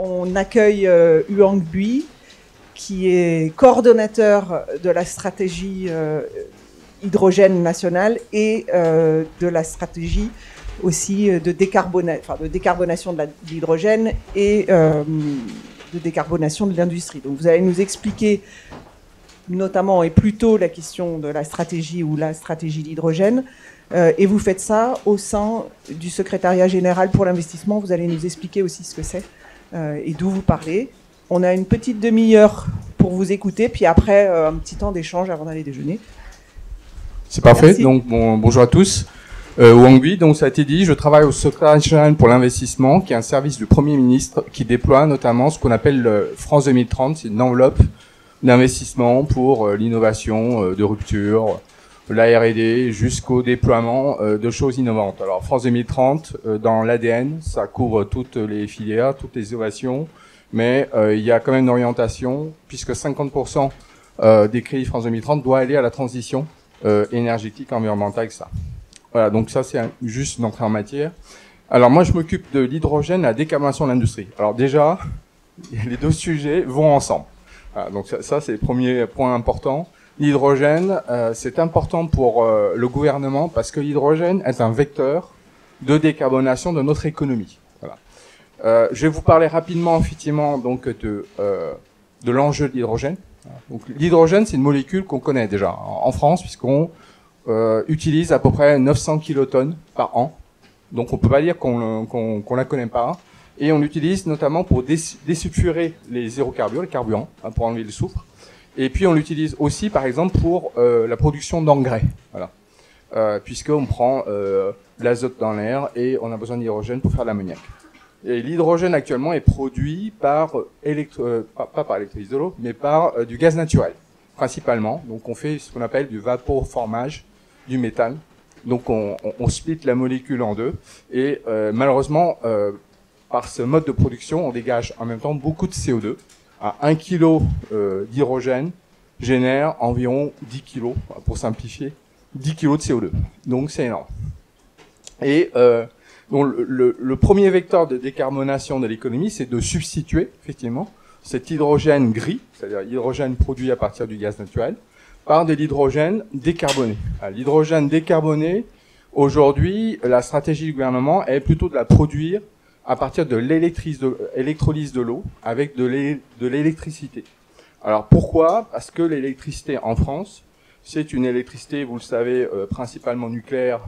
on accueille Huang Bui, qui est coordonnateur de la stratégie hydrogène nationale et de la stratégie aussi de décarbonation de l'hydrogène et de décarbonation de l'industrie. Donc vous allez nous expliquer notamment et plutôt la question de la stratégie ou la stratégie d'hydrogène. Et vous faites ça au sein du secrétariat général pour l'investissement. Vous allez nous expliquer aussi ce que c'est et d'où vous parlez. On a une petite demi-heure pour vous écouter, puis après un petit temps d'échange avant d'aller déjeuner. C'est parfait. Merci. Donc bonjour à tous. Huang Bui, donc ça a été dit, je travaille au secrétariat général pour l'investissement, qui est un service du Premier ministre qui déploie notamment ce qu'on appelle le France 2030, c'est une enveloppe d'investissement pour l'innovation de rupture, la R&D, jusqu'au déploiement de choses innovantes. Alors France 2030, dans l'ADN, ça couvre toutes les filières, toutes les innovations, mais il y a quand même une orientation, puisque 50% des crédits France 2030 doit aller à la transition énergétique, environnementale, etc. Voilà, donc ça c'est juste une entrée en matière. Alors moi je m'occupe de l'hydrogène et la décarbonation de l'industrie. Alors déjà, les deux sujets vont ensemble. Voilà, donc ça c'est le premier point important. L'hydrogène, c'est important pour le gouvernement parce que l'hydrogène est un vecteur de décarbonation de notre économie. Voilà. Je vais vous parler rapidement effectivement donc de l'enjeu de l'hydrogène. Donc l'hydrogène c'est une molécule qu'on connaît déjà en France puisqu'on utilise à peu près 900 kilotonnes par an. Donc on peut pas dire qu'on la connaît pas. Et on l'utilise notamment pour désulfurer les hydrocarbures, les carburants, hein, pour enlever le soufre. Et puis on l'utilise aussi par exemple pour la production d'engrais. Voilà. Puisqu'on prend l'azote dans l'air et on a besoin d'hydrogène pour faire l'ammoniac. Et l'hydrogène actuellement est produit par pas par électrolyse de l'eau, mais par du gaz naturel principalement. Donc on fait ce qu'on appelle du vapoformage du méthane. Donc on split la molécule en deux et malheureusement par ce mode de production on dégage en même temps beaucoup de CO2. À 1 kg d'hydrogène génère environ 10 kg, pour simplifier, 10 kg de CO2. Donc c'est énorme. Et donc le premier vecteur de décarbonation de l'économie, c'est de substituer effectivement cet hydrogène gris, c'est-à-dire l'hydrogène produit à partir du gaz naturel, par de l'hydrogène décarboné. L'hydrogène décarboné, aujourd'hui, la stratégie du gouvernement est plutôt de la produire à partir de l'électrolyse de l'eau avec de l'électricité. Alors pourquoi ? Parce que l'électricité en France, c'est une électricité, vous le savez, principalement nucléaire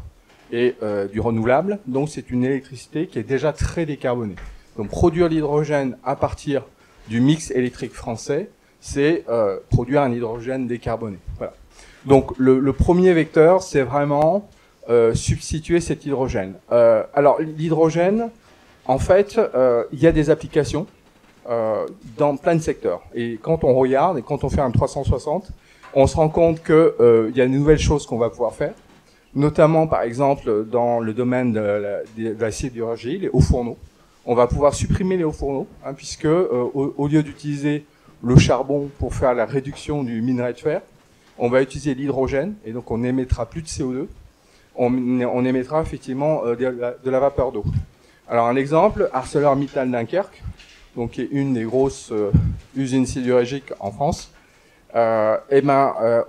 et du renouvelable. Donc c'est une électricité qui est déjà très décarbonée. Donc produire l'hydrogène à partir du mix électrique français, c'est produire un hydrogène décarboné. Voilà. Donc le premier vecteur, c'est vraiment substituer cet hydrogène. Alors l'hydrogène, en fait, il y a des applications dans plein de secteurs. Et quand on regarde et quand on fait un 360, on se rend compte que y a de nouvelles choses qu'on va pouvoir faire, notamment par exemple dans le domaine de la sidérurgie, les hauts fourneaux. On va pouvoir supprimer les hauts fourneaux, hein, puisque au lieu d'utiliser le charbon pour faire la réduction du minerai de fer, on va utiliser l'hydrogène et donc on n'émettra plus de CO2. On émettra effectivement de la vapeur d'eau. Alors un exemple, ArcelorMittal Dunkerque, donc qui est une des grosses usines sidérurgiques en France.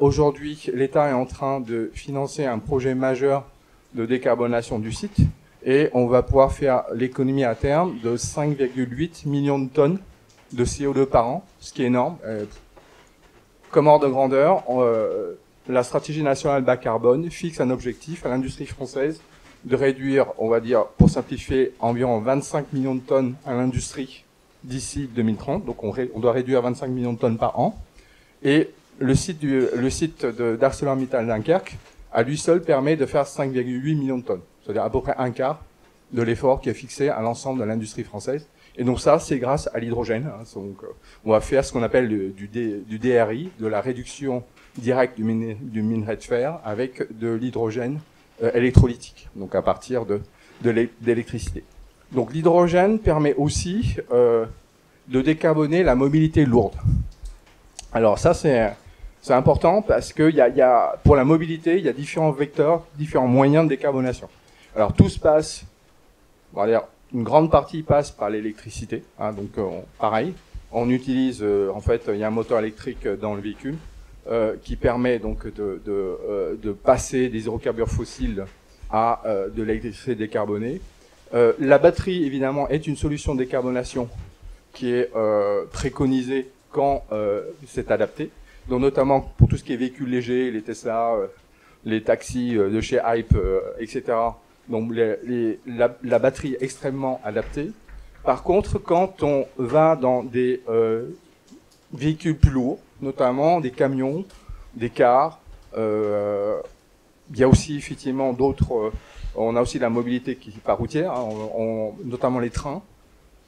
Aujourd'hui, l'État est en train de financer un projet majeur de décarbonation du site et on va pouvoir faire l'économie à terme de 5,8 millions de tonnes de CO2 par an, ce qui est énorme. Comme ordre de grandeur, la stratégie nationale bas carbone fixe un objectif à l'industrie française de réduire, on va dire, pour simplifier, environ 25 millions de tonnes à l'industrie d'ici 2030. Donc on doit réduire 25 millions de tonnes par an. Et le site d'ArcelorMittal Dunkerque, à lui seul, permet de faire 5,8 millions de tonnes. C'est-à-dire à peu près un quart de l'effort qui est fixé à l'ensemble de l'industrie française. Et donc ça, c'est grâce à l'hydrogène. Hein. Donc, on va faire ce qu'on appelle du DRI, de la réduction directe du minerai de fer, avec de l'hydrogène électrolytique, donc à partir d'électricité. Donc l'hydrogène permet aussi de décarboner la mobilité lourde. Alors ça, c'est important parce que pour la mobilité, il y a différents vecteurs, différents moyens de décarbonation. Alors tout se passe, on va dire, une grande partie passe par l'électricité, hein, donc pareil, on utilise, en fait, il y a un moteur électrique dans le véhicule qui permet donc de passer des hydrocarbures fossiles à de l'électricité décarbonée. La batterie, évidemment, est une solution de décarbonation qui est préconisée quand c'est adapté. Donc notamment pour tout ce qui est véhicules légers, les Tesla, les taxis de chez Hype, etc. Donc la batterie est extrêmement adaptée. Par contre, quand on va dans des véhicules plus lourds, notamment des camions, des cars, il y a aussi effectivement d'autres. On a aussi la mobilité qui par routière, hein, notamment les trains.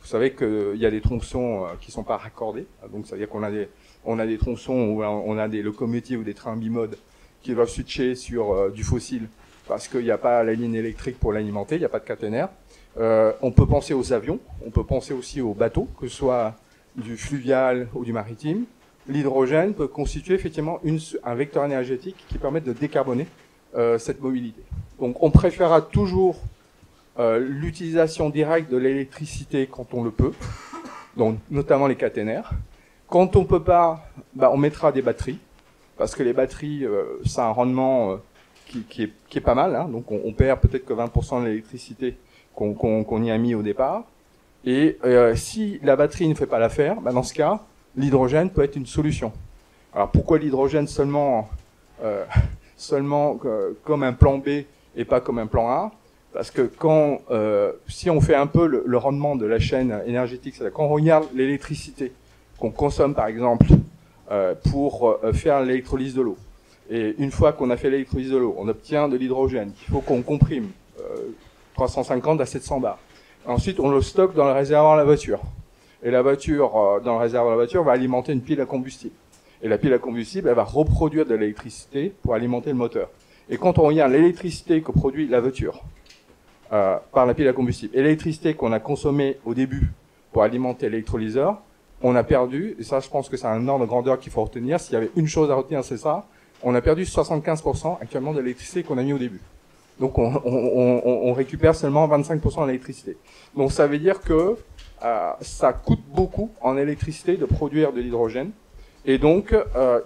Vous savez qu'il y a des tronçons qui sont pas raccordés, donc ça veut dire qu'on a des tronçons où on a des locomotives ou des trains bimodes qui doivent switcher sur du fossile parce qu'il n'y a pas la ligne électrique pour l'alimenter, il n'y a pas de caténaire. On peut penser aux avions, on peut penser aussi aux bateaux, que ce soit du fluvial ou du maritime. L'hydrogène peut constituer effectivement un vecteur énergétique qui permet de décarboner cette mobilité. Donc on préférera toujours l'utilisation directe de l'électricité quand on le peut, donc notamment les caténaires. Quand on peut pas, on mettra des batteries, parce que les batteries, ça a un rendement qui est pas mal, hein, donc on perd peut-être que 20% de l'électricité qu'on y a mis au départ. Et si la batterie ne fait pas l'affaire, dans ce cas, l'hydrogène peut être une solution. Alors pourquoi l'hydrogène seulement comme un plan B et pas comme un plan A? Parce que si on fait un peu le rendement de la chaîne énergétique, c'est-à-dire quand on regarde l'électricité qu'on consomme par exemple pour faire l'électrolyse de l'eau, et une fois qu'on a fait l'électrolyse de l'eau, on obtient de l'hydrogène, il faut qu'on comprime 350 à 700 bars. Ensuite, on le stocke dans le réservoir de la voiture. Et la voiture, dans le réservoir de la voiture, va alimenter une pile à combustible. Et la pile à combustible, elle va reproduire de l'électricité pour alimenter le moteur. Et quand on regarde l'électricité que produit la voiture par la pile à combustible, et l'électricité qu'on a consommée au début pour alimenter l'électrolyseur, on a perdu, et ça je pense que c'est un ordre de grandeur qu'il faut retenir, s'il y avait une chose à retenir, c'est ça, on a perdu 75% actuellement de l'électricité qu'on a mis au début. Donc on récupère seulement 25% de l'électricité. Donc ça veut dire que ça coûte beaucoup en électricité de produire de l'hydrogène. Et donc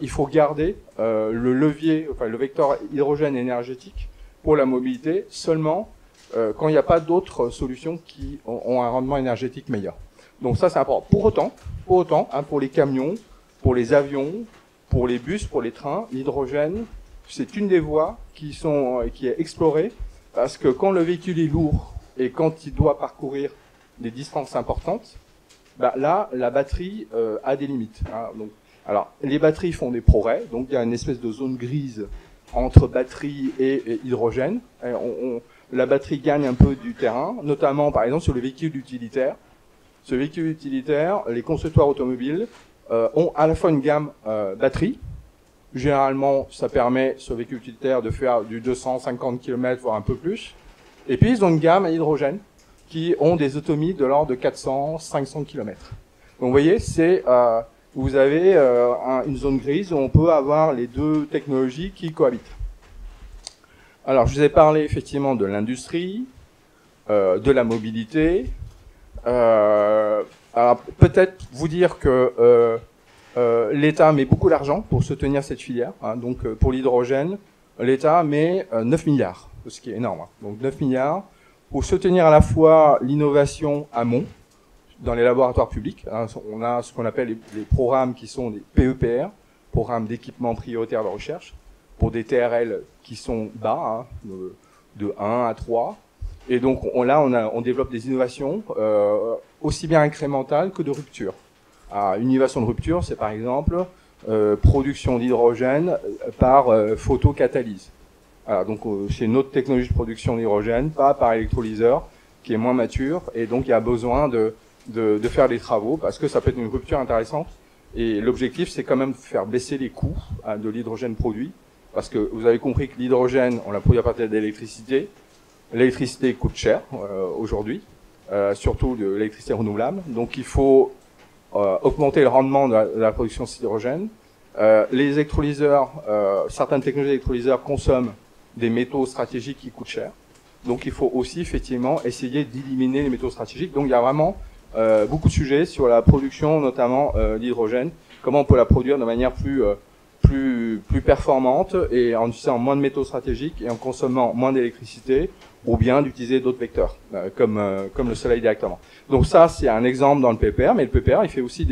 il faut garder le levier, enfin le vecteur hydrogène énergétique pour la mobilité seulement quand il n'y a pas d'autres solutions qui ont un rendement énergétique meilleur. Donc ça c'est important. Pour autant, hein, pour les camions, pour les avions, pour les bus, pour les trains, l'hydrogène, c'est une des voies qui est explorée, parce que quand le véhicule est lourd et quand il doit parcourir des distances importantes, là, la batterie a des limites. Hein, donc, alors, les batteries font des progrès, donc il y a une espèce de zone grise entre batterie et hydrogène. La batterie gagne un peu du terrain, notamment, par exemple, sur le véhicule utilitaire. Ce véhicule utilitaire, les constructeurs automobiles ont à la fois une gamme batterie. Généralement, ça permet, ce véhicule utilitaire, de faire du 250 km, voire un peu plus. Et puis, ils ont une gamme à hydrogène qui ont des autonomies de l'ordre de 400, 500 km. Donc, vous voyez, vous avez une zone grise où on peut avoir les deux technologies qui cohabitent. Alors, je vous ai parlé effectivement de l'industrie, de la mobilité. Alors, peut-être vous dire que l'État met beaucoup d'argent pour soutenir cette filière. Hein, donc, pour l'hydrogène, l'État met 9 milliards, ce qui est énorme. Hein. Donc, 9 milliards pour soutenir à la fois l'innovation amont dans les laboratoires publics. Hein, on a ce qu'on appelle les programmes qui sont des PEPR, programmes d'équipement prioritaire de recherche, pour des TRL qui sont bas, hein, de 1 à 3. Et donc, on développe des innovations aussi bien incrémentales que de rupture. Une innovation de rupture, c'est par exemple production d'hydrogène par photocatalyse. Voilà, donc c'est une autre technologie de production d'hydrogène, pas par électrolyseur, qui est moins mature, et donc il y a besoin de faire des travaux, parce que ça peut être une rupture intéressante. Et l'objectif, c'est quand même de faire baisser les coûts de l'hydrogène produit, parce que vous avez compris que l'hydrogène, on l'a produit à partir de l'électricité. L'électricité coûte cher aujourd'hui, surtout de l'électricité renouvelable, donc il faut augmenter le rendement de la production d'hydrogène. Les électrolyseurs, certaines technologies d'électrolyseurs consomment des métaux stratégiques qui coûtent cher. Donc il faut aussi effectivement essayer d'éliminer les métaux stratégiques. Donc il y a vraiment beaucoup de sujets sur la production, notamment d'hydrogène, comment on peut la produire de manière plus performante et en utilisant moins de métaux stratégiques et en consommant moins d'électricité, ou bien d'utiliser d'autres vecteurs, comme le soleil directement. Donc ça, c'est un exemple dans le PPR, mais le PPR, il fait aussi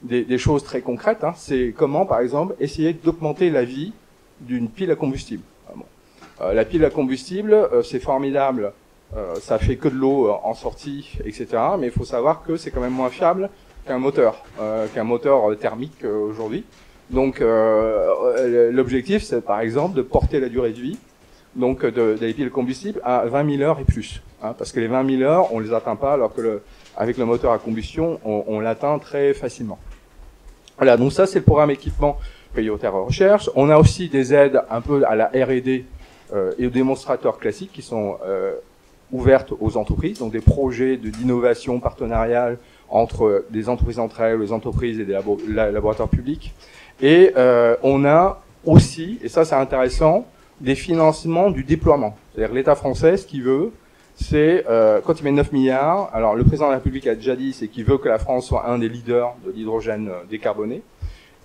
des choses très concrètes. Hein. C'est comment, par exemple, essayer d'augmenter la vie d'une pile à combustible. La pile à combustible, c'est formidable, ça fait que de l'eau en sortie, etc. Mais il faut savoir que c'est quand même moins fiable qu'un moteur thermique aujourd'hui. Donc l'objectif, c'est par exemple de porter la durée de vie donc des piles combustibles à 20 000 heures et plus, hein, parce que les 20 000 heures, on les atteint pas, alors que avec le moteur à combustion, on l'atteint très facilement. Voilà, donc ça c'est le programme équipement prioritaire recherche. On a aussi des aides un peu à la R&D et aux démonstrateurs classiques qui sont ouvertes aux entreprises, donc des projets d'innovation partenariale entre des entreprises entre elles, les entreprises et des laboratoires publics. Et on a aussi, et ça c'est intéressant, des financements du déploiement. C'est-à-dire l'État français, ce qu'il veut, c'est, quand il met 9 milliards, alors le président de la République a déjà dit, c'est qu'il veut que la France soit un des leaders de l'hydrogène décarboné,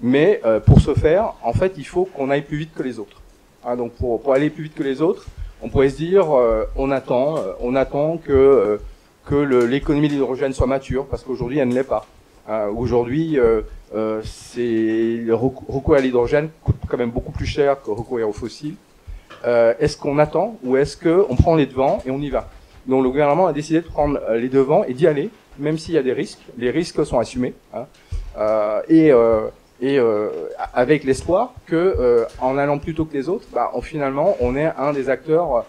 mais pour ce faire, en fait, il faut qu'on aille plus vite que les autres. Hein, donc pour aller plus vite que les autres, on pourrait se dire, on attend que l'économie de l'hydrogène soit mature, parce qu'aujourd'hui, elle ne l'est pas. Aujourd'hui, le recours à l'hydrogène coûte quand même beaucoup plus cher que recourir aux fossiles. Est-ce qu'on attend ou est-ce qu'on prend les devants et on y va? Donc le gouvernement a décidé de prendre les devants et d'y aller, même s'il y a des risques. Les risques sont assumés, hein, avec l'espoir que en allant plus tôt que les autres, finalement on est un des acteurs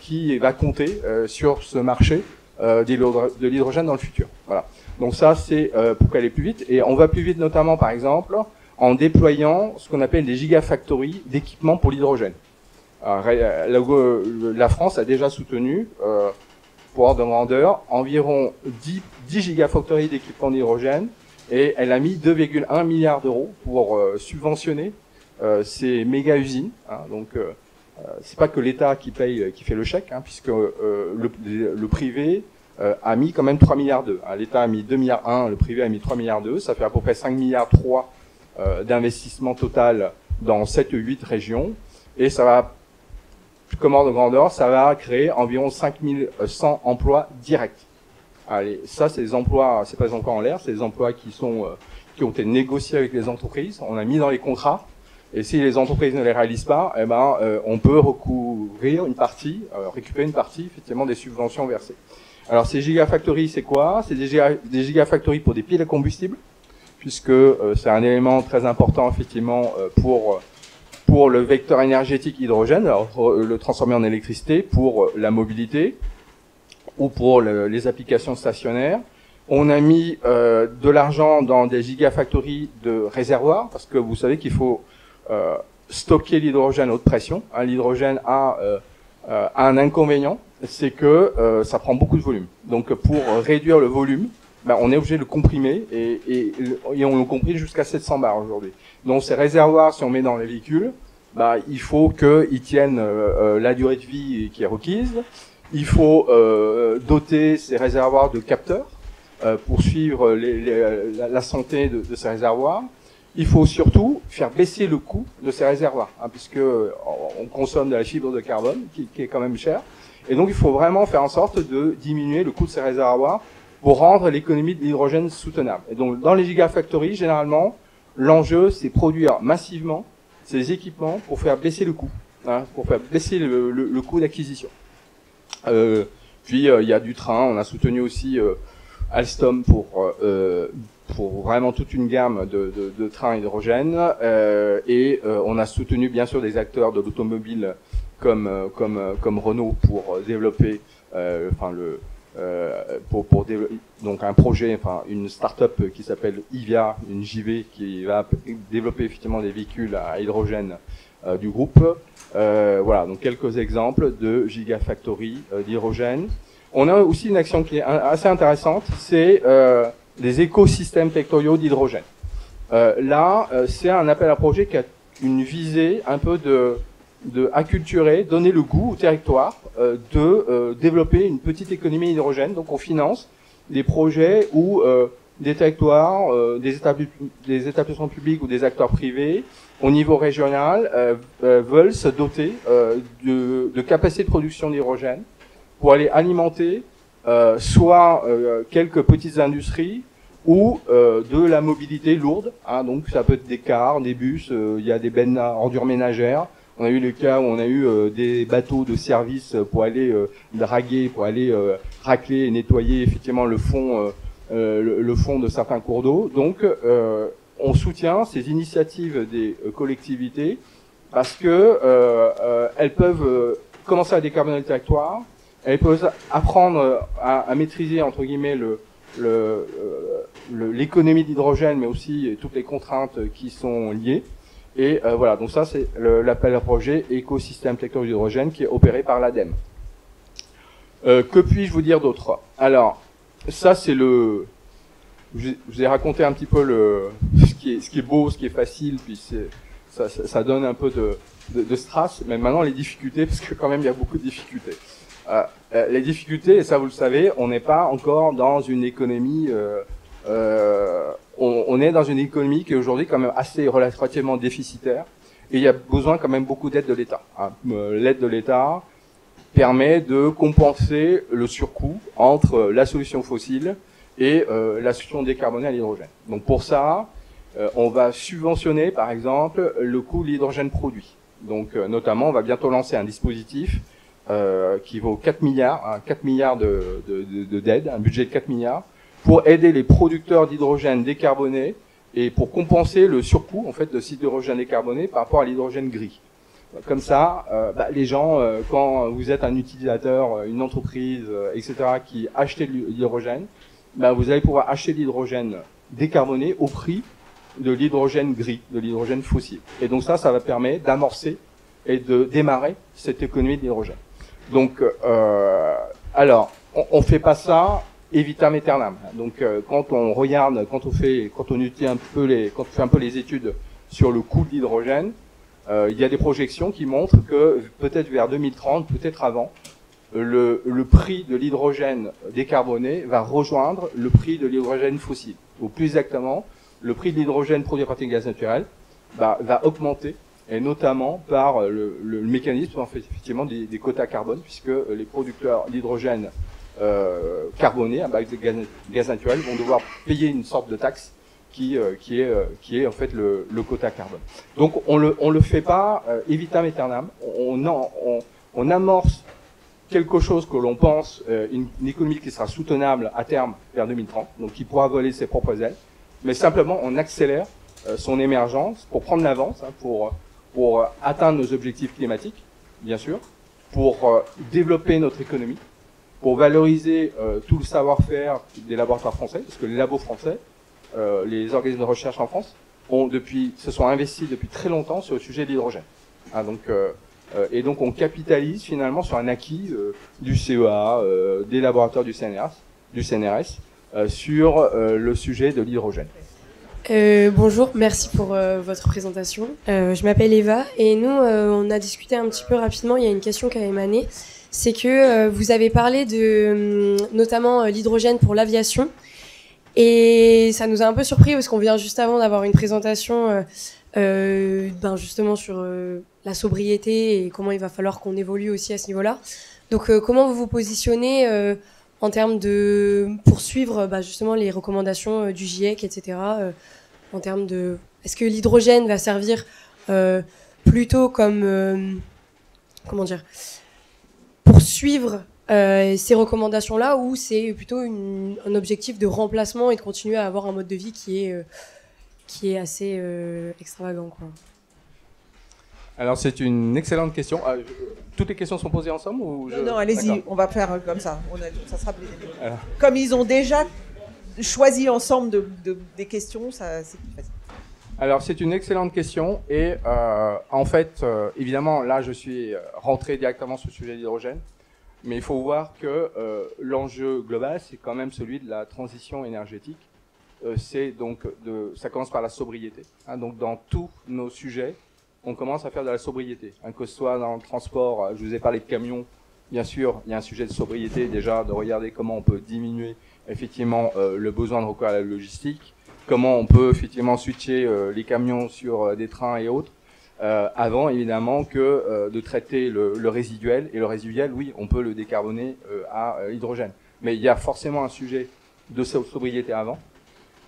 qui va compter sur ce marché de l'hydrogène dans le futur. Voilà. Donc ça c'est pour aller plus vite, et on va plus vite notamment par exemple en déployant ce qu'on appelle des gigafactories d'équipements pour l'hydrogène. La France a déjà soutenu, pour ordre de grandeur, environ 10 gigafactories d'équipements d'hydrogène, et elle a mis 2,1 milliards d'euros pour subventionner ces méga-usines. Hein, donc c'est pas que l'État qui paye, qui fait le chèque, hein, puisque le privé a mis quand même 3 milliards 2. Hein, l'État a mis 2 milliards 1, le privé a mis 3 milliards 2, ça fait à peu près 5 milliards 3 d'investissement total dans 7-8 régions, et ça va, comme ordre de grandeur, ça va créer environ 5100 emplois directs. Allez, ça c'est des emplois, c'est pas des emplois en l'air, c'est des emplois qui ont été négociés avec les entreprises, on a mis dans les contrats, et si les entreprises ne les réalisent pas, on peut recourir une partie, récupérer une partie effectivement des subventions versées. Alors ces gigafactories, c'est quoi? C'est des gigafactories pour des piles à combustible, puisque c'est un élément très important effectivement pour le vecteur énergétique hydrogène, alors le transformer en électricité pour la mobilité ou pour les applications stationnaires. On a mis de l'argent dans des gigafactories de réservoirs, parce que vous savez qu'il faut stocker l'hydrogène à haute pression. Hein, l'hydrogène a un inconvénient, c'est que ça prend beaucoup de volume. Donc pour réduire le volume, on est obligé de le comprimer, et on le comprime jusqu'à 700 bars aujourd'hui. Donc ces réservoirs, si on met dans les véhicules, il faut qu'ils tiennent la durée de vie qui est requise. Il faut doter ces réservoirs de capteurs pour suivre la santé de ces réservoirs. Il faut surtout faire baisser le coût de ces réservoirs, hein, puisque on consomme de la fibre de carbone qui est quand même chère. Et donc il faut vraiment faire en sorte de diminuer le coût de ces réservoirs pour rendre l'économie de l'hydrogène soutenable. Et donc dans les gigafactories, généralement, l'enjeu c'est produire massivement ces équipements pour faire baisser le coût, hein, pour faire baisser le coût d'acquisition. Puis il y a du train, on a soutenu aussi Alstom pour vraiment toute une gamme de trains hydrogène, et on a soutenu bien sûr des acteurs de l'automobile comme Renault pour développer donc un projet, une start-up qui s'appelle IVIA, une JV qui va développer effectivement des véhicules à hydrogène du groupe. Voilà, donc quelques exemples de gigafactories d'hydrogène. On a aussi une action qui est assez intéressante, c'est des écosystèmes sectoriaux d'hydrogène. Là, c'est un appel à projet qui a une visée un peu de acculturer, donner le goût au territoire de développer une petite économie d'hydrogène. Donc on finance des projets où des territoires, des établissements publics ou des acteurs privés au niveau régional veulent se doter de capacités de production d'hydrogène pour aller alimenter soit quelques petites industries ou de la mobilité lourde. Hein, donc ça peut être des cars, des bus, il y a des bennes à ordures ménagères. On a eu le cas où on a eu des bateaux de service pour aller draguer, pour aller racler et nettoyer effectivement le fond de certains cours d'eau. Donc on soutient ces initiatives des collectivités parce que elles peuvent commencer à décarboner le territoire, elles peuvent apprendre à maîtriser entre guillemets l'économie d'hydrogène, mais aussi toutes les contraintes qui sont liées. Et voilà, donc ça c'est l'appel à projet écosystème secteur d'hydrogène qui est opéré par l'ADEME. Que puis-je vous dire d'autre? Alors, ça c'est je vous ai raconté un petit peu ce qui est beau, ce qui est facile, puis ça donne un peu de strass, mais maintenant les difficultés, parce que quand même il y a beaucoup de difficultés. Les difficultés, et ça vous le savez, on n'est pas encore dans une économie, on est dans une économie qui est aujourd'hui quand même assez relativement déficitaire, et il y a besoin quand même beaucoup d'aide de l'État. Hein. L'aide de l'État permet de compenser le surcoût entre la solution fossile et la solution décarbonée à l'hydrogène. Donc pour ça, on va subventionner par exemple le coût de l'hydrogène produit. Donc notamment, on va bientôt lancer un dispositif qui vaut 4 milliards, 4 milliards d'aide, un budget de 4 milliards, pour aider les producteurs d'hydrogène décarboné et pour compenser le surcoût en fait de cet hydrogène décarboné par rapport à l'hydrogène gris. Comme ça, les gens, quand vous êtes un utilisateur, une entreprise, etc., qui achetez de l'hydrogène, vous allez pouvoir acheter de l'hydrogène décarboné au prix de l'hydrogène gris, de l'hydrogène fossile. Et donc ça va permettre d'amorcer et de démarrer cette économie de l'hydrogène. Donc, alors, on fait pas ça et vitam aeternam. Donc, quand on regarde, quand on fait un peu les études sur le coût de l'hydrogène, il y a des projections qui montrent que peut-être vers 2030, peut-être avant, le prix de l'hydrogène décarboné va rejoindre le prix de l'hydrogène fossile. Ou plus exactement, le prix de l'hydrogène produit à partir de gaz naturel va augmenter, et notamment par le mécanisme effectivement des quotas carbone, puisque les producteurs d'hydrogène carboné à base de gaz naturel vont devoir payer une sorte de taxe qui est en fait le quota carbone. Donc on le fait pas vitam aeternam. On amorce quelque chose que l'on pense une économie qui sera soutenable à terme vers 2030, donc qui pourra voler ses propres ailes, mais simplement on accélère son émergence pour prendre l'avance, hein, pour atteindre nos objectifs climatiques, bien sûr, pour développer notre économie, pour valoriser tout le savoir-faire des laboratoires français, parce que les labos français, les organismes de recherche en France se sont investis depuis très longtemps sur le sujet de l'hydrogène. Hein, et donc on capitalise finalement sur un acquis du CEA, des laboratoires du CNRS sur le sujet de l'hydrogène. Bonjour, merci pour votre présentation. Je m'appelle Eva et nous, on a discuté un petit peu rapidement, il y a une question qui a émané, c'est que vous avez parlé de notamment l'hydrogène pour l'aviation. Et ça nous a un peu surpris parce qu'on vient juste avant d'avoir une présentation justement sur la sobriété et comment il va falloir qu'on évolue aussi à ce niveau-là. Donc comment vous vous positionnez en termes de poursuivre justement les recommandations du GIEC, etc. En termes de... Est-ce que l'hydrogène va servir plutôt comme... poursuivre ces recommandations-là, ou c'est plutôt un objectif de remplacement et de continuer à avoir un mode de vie qui est assez extravagant, quoi. Alors c'est une excellente question. Toutes les questions sont posées ensemble ou Non, allez-y, on va faire comme ça. Ça sera plus... Comme ils ont déjà choisi ensemble des questions, ça c'est plus facile. Alors c'est une excellente question et en fait, évidemment, là je suis rentré directement sur le sujet de l'hydrogène. Mais il faut voir que l'enjeu global, c'est quand même celui de la transition énergétique. Ça commence par la sobriété. Hein, donc dans tous nos sujets, on commence à faire de la sobriété. Que ce soit dans le transport, je vous ai parlé de camions, bien sûr, il y a un sujet de sobriété déjà, de regarder comment on peut diminuer effectivement le besoin de recours à la logistique, comment on peut effectivement switcher les camions sur des trains et autres, avant évidemment que de traiter le résiduel. Et le résiduel, oui, on peut le décarboner à l'hydrogène. Mais il y a forcément un sujet de sobriété avant.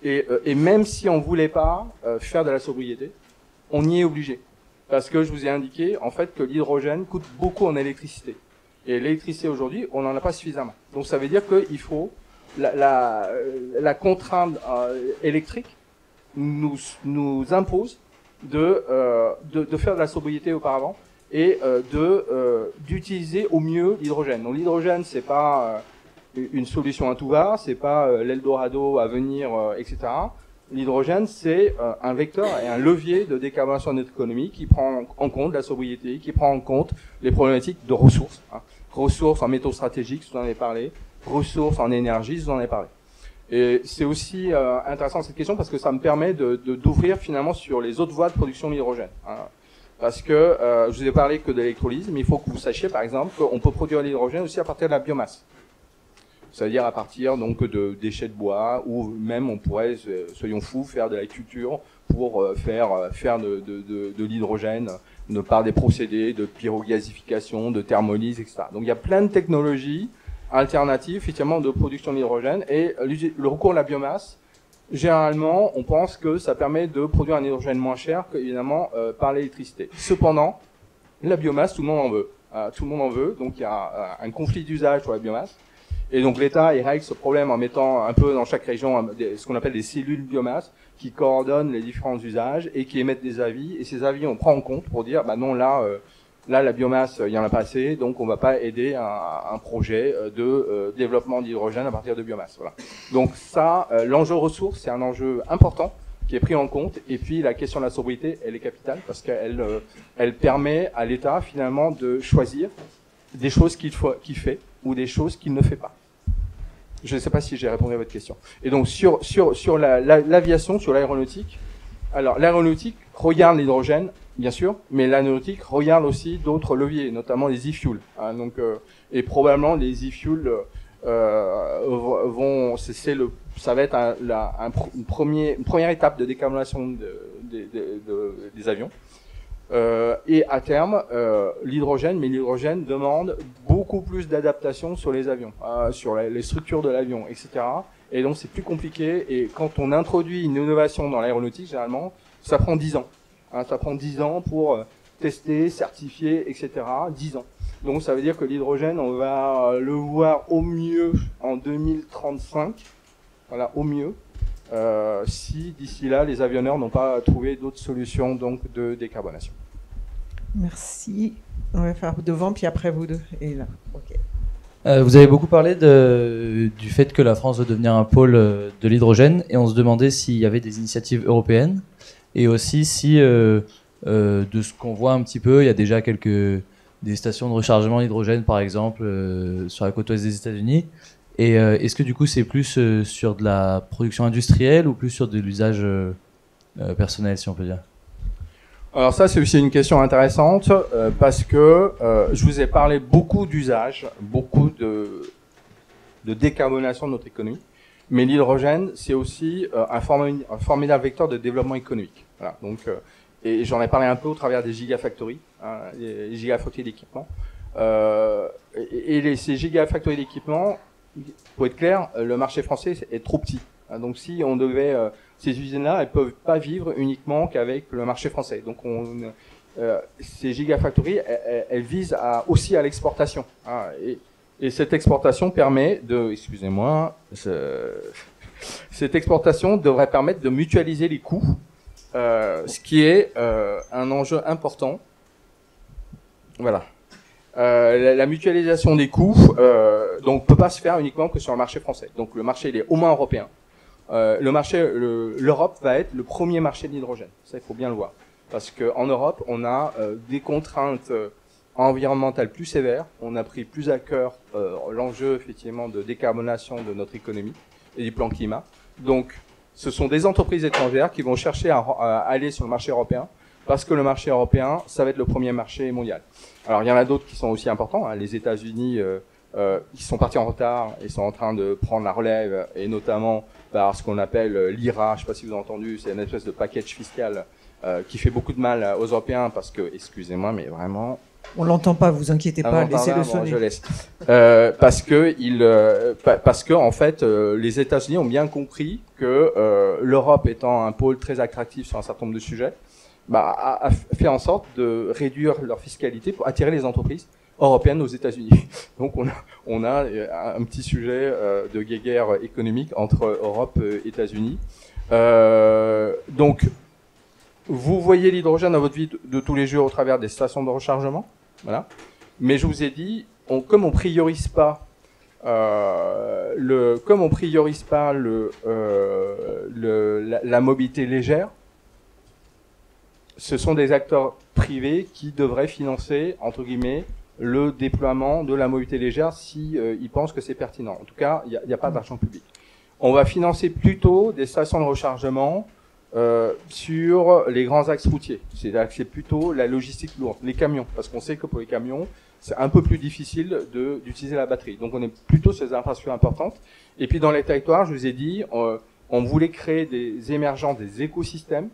Et même si on voulait pas faire de la sobriété, on y est obligé. Parce que je vous ai indiqué, en fait, que l'hydrogène coûte beaucoup en électricité. Et l'électricité aujourd'hui, on n'en a pas suffisamment. Donc ça veut dire qu'il faut la contrainte électrique nous impose de faire de la sobriété auparavant et d'utiliser au mieux l'hydrogène. Donc l'hydrogène, c'est pas une solution à tout va, c'est pas l'Eldorado à venir, etc. L'hydrogène, c'est un vecteur et un levier de décarbonation de notre économie qui prend en compte la sobriété, qui prend en compte les problématiques de ressources. Ressources en métaux stratégiques, je vous en ai parlé, ressources en énergie, je vous en ai parlé. Et c'est aussi intéressant cette question parce que ça me permet d'ouvrir finalement sur les autres voies de production de l'hydrogène. Parce que je vous ai parlé que de l'électrolyse, mais il faut que vous sachiez par exemple qu'on peut produire l'hydrogène aussi à partir de la biomasse. C'est-à-dire à partir donc de déchets de bois, ou même on pourrait, soyons fous, faire de la culture pour faire de l'hydrogène par des procédés de pyrogasification, de thermolyse, etc. Donc il y a plein de technologies alternatives effectivement de production d'hydrogène, et le recours à la biomasse, généralement on pense que ça permet de produire un hydrogène moins cher que évidemment par l'électricité. Cependant, la biomasse, tout le monde en veut. Tout le monde en veut, donc il y a un conflit d'usage sur la biomasse. Et donc l'État, il règle ce problème en mettant un peu dans chaque région ce qu'on appelle des cellules biomasse qui coordonnent les différents usages et qui émettent des avis. Et ces avis, on prend en compte pour dire, bah non, là la biomasse, il y en a pas assez, donc on va pas aider un projet de développement d'hydrogène à partir de biomasse. Voilà. Donc ça, l'enjeu ressources, c'est un enjeu important qui est pris en compte. Et puis la question de la sobriété, elle est capitale parce qu'elle permet à l'État finalement de choisir des choses qu'il fait ou des choses qu'il ne fait pas. Je ne sais pas si j'ai répondu à votre question. Et donc sur l'aviation, sur l'aéronautique, alors l'aéronautique regarde l'hydrogène, bien sûr, mais l'aéronautique regarde aussi d'autres leviers, notamment les e-fuels. Et probablement les e-fuels ça va être une première étape de décarbonation des avions. Et à terme, l'hydrogène demande beaucoup plus d'adaptation sur les avions, sur les structures de l'avion, etc. Et donc c'est plus compliqué. Et quand on introduit une innovation dans l'aéronautique, généralement, ça prend 10 ans. Ça prend 10 ans pour tester, certifier, etc. 10 ans. Donc ça veut dire que l'hydrogène, on va le voir au mieux en 2035. Voilà, au mieux. Si d'ici là les avionneurs n'ont pas trouvé d'autres solutions donc de décarbonation. Merci. On va faire devant puis après vous deux. Et là. Okay. Vous avez beaucoup parlé du fait que la France veut devenir un pôle de l'hydrogène, et on se demandait s'il y avait des initiatives européennes et aussi si de ce qu'on voit un petit peu, il y a déjà des stations de rechargement d'hydrogène par exemple sur la côte ouest des États-Unis. Et est-ce que du coup c'est plus sur de la production industrielle ou plus sur de l'usage personnel, si on peut dire? Alors ça, c'est aussi une question intéressante parce que je vous ai parlé beaucoup d'usages, beaucoup de décarbonation de notre économie, mais l'hydrogène, c'est aussi un formidable vecteur de développement économique. Voilà, donc, et j'en ai parlé un peu au travers des gigafactories, les gigafactories d'équipement. Ces gigafactories d'équipement, pour être clair, le marché français est trop petit. Donc si on devait... ces usines-là, elles peuvent pas vivre uniquement qu'avec le marché français. Donc ces gigafactories, elles visent aussi à l'exportation. Et cette exportation permet de... Excusez-moi. Cette exportation devrait permettre de mutualiser les coûts, ce qui est un enjeu important. Voilà. La mutualisation des coûts donc peut pas se faire uniquement que sur le marché français. Donc le marché il est au moins européen. L'Europe va être le premier marché de l'hydrogène. Ça, il faut bien le voir. Parce qu'en Europe, on a des contraintes environnementales plus sévères. On a pris plus à cœur l'enjeu, effectivement, de décarbonation de notre économie et du plan climat. Donc, ce sont des entreprises étrangères qui vont chercher à aller sur le marché européen parce que le marché européen, ça va être le premier marché mondial. Alors, il y en a d'autres qui sont aussi importants. Hein. Les États-Unis, ils sont partis en retard et sont en train de prendre la relève, et notamment par ce qu'on appelle l'IRA. Je ne sais pas si vous avez entendu, c'est une espèce de package fiscal qui fait beaucoup de mal aux Européens parce que, excusez-moi, mais vraiment... On l'entend pas, vous inquiétez pas, laissez-le sonner. Je laisse. Parce que en fait, les États-Unis ont bien compris que l'Europe étant un pôle très attractif sur un certain nombre de sujets, a fait en sorte de réduire leur fiscalité pour attirer les entreprises européennes aux États-Unis. Donc on a un petit sujet de guéguerre économique entre Europe et États-Unis. Donc vous voyez l'hydrogène dans votre vie de tous les jours au travers des stations de rechargement, voilà. Mais je vous ai dit, comme on priorise pas la mobilité légère, ce sont des acteurs privés qui devraient financer, entre guillemets, le déploiement de la mobilité légère si ils pensent que c'est pertinent. En tout cas, il n'y a pas d'argent public. On va financer plutôt des stations de rechargement sur les grands axes routiers. C'est-à-dire que c'est plutôt la logistique lourde, les camions, parce qu'on sait que pour les camions, c'est un peu plus difficile d'utiliser la batterie. Donc on est plutôt sur des infrastructures importantes. Et puis dans les territoires, je vous ai dit, on voulait créer des émergences, des écosystèmes.